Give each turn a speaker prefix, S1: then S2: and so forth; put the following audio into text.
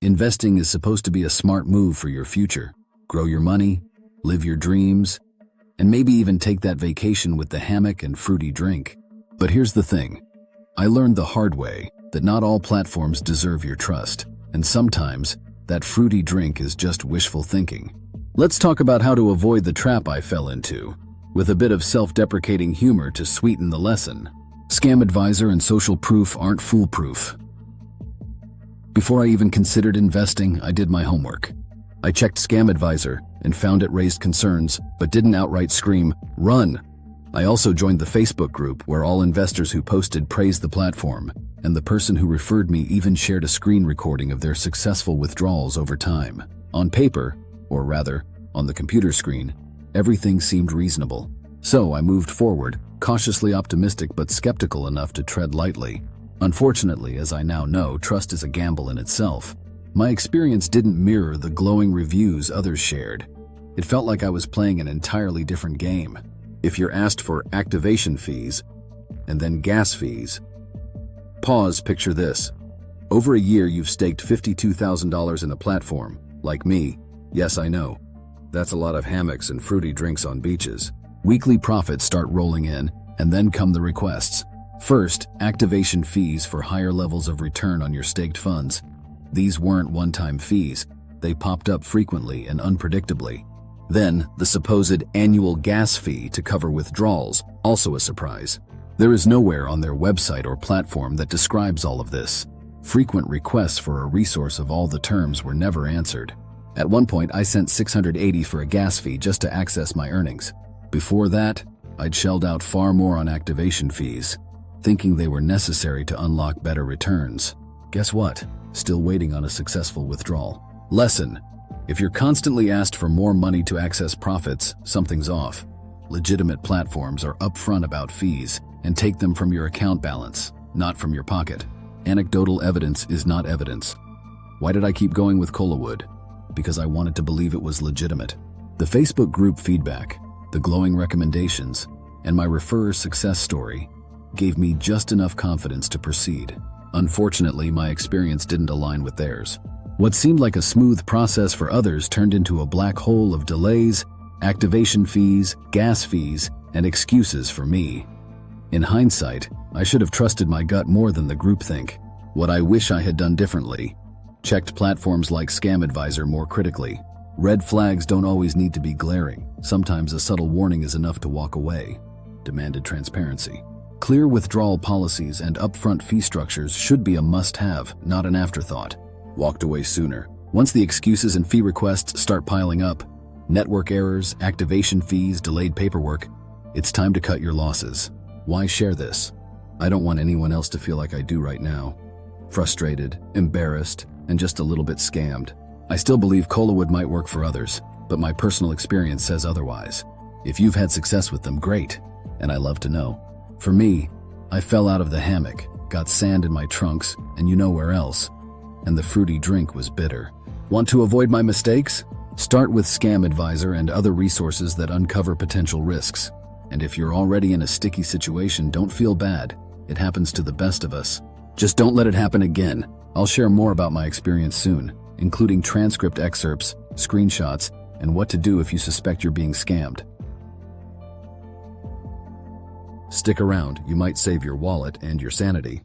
S1: Investing is supposed to be a smart move for your future. Grow your money, live your dreams, and maybe even take that vacation with the hammock and fruity drink. But here's the thing. I learned the hard way that not all platforms deserve your trust, and sometimes that fruity drink is just wishful thinking. Let's talk about how to avoid the trap I fell into, with a bit of self-deprecating humor to sweeten the lesson. ScamAdviser and social proof aren't foolproof. Before I even considered investing, I did my homework. I checked ScamAdviser and found it raised concerns, but didn't outright scream, "Run!" I also joined the Facebook group where all investors who posted praised the platform, and the person who referred me even shared a screen recording of their successful withdrawals over time. On paper, or rather, on the computer screen, everything seemed reasonable. So I moved forward, cautiously optimistic but skeptical enough to tread lightly. Unfortunately, as I now know, trust is a gamble in itself. My experience didn't mirror the glowing reviews others shared. It felt like I was playing an entirely different game. If you're asked for activation fees, and then gas fees. Pause, picture this. Over a year you've staked $52,000 in a platform, like me. Yes, I know. That's a lot of hammocks and fruity drinks on beaches. Weekly profits start rolling in, and then come the requests. First, activation fees for higher levels of return on your staked funds. These weren't one-time fees. They popped up frequently and unpredictably. Then, the supposed annual gas fee to cover withdrawals, also a surprise. There is nowhere on their website or platform that describes all of this. Frequent requests for a resource of all the terms were never answered. At one point, I sent $680 for a gas fee just to access my earnings. Before that, I'd shelled out far more on activation fees, thinking they were necessary to unlock better returns. Guess what? Still waiting on a successful withdrawal. Lesson: if you're constantly asked for more money to access profits, something's off. Legitimate platforms are upfront about fees and take them from your account balance, not from your pocket. Anecdotal evidence is not evidence. Why did I keep going with Colawood? Because I wanted to believe it was legitimate. The Facebook group feedback, the glowing recommendations, and my referrer success story gave me just enough confidence to proceed. Unfortunately, my experience didn't align with theirs. What seemed like a smooth process for others turned into a black hole of delays, activation fees, gas fees, and excuses for me. In hindsight, I should have trusted my gut more than the groupthink. What I wish I had done differently: checked platforms like ScamAdviser more critically. Red flags don't always need to be glaring. Sometimes a subtle warning is enough to walk away. Demanded transparency. Clear withdrawal policies and upfront fee structures should be a must-have, not an afterthought. Walked away sooner. Once the excuses and fee requests start piling up, network errors, activation fees, delayed paperwork, it's time to cut your losses. Why share this? I don't want anyone else to feel like I do right now. Frustrated, embarrassed, and just a little bit scammed. I still believe Colawood might work for others, but my personal experience says otherwise. If you've had success with them, great, and I love to know. For me, I fell out of the hammock, got sand in my trunks, and you know where else. And the fruity drink was bitter. Want to avoid my mistakes? Start with ScamAdviser and other resources that uncover potential risks. And if you're already in a sticky situation, don't feel bad. It happens to the best of us. Just don't let it happen again. I'll share more about my experience soon, including transcript excerpts, screenshots, and what to do if you suspect you're being scammed. Stick around, you might save your wallet and your sanity.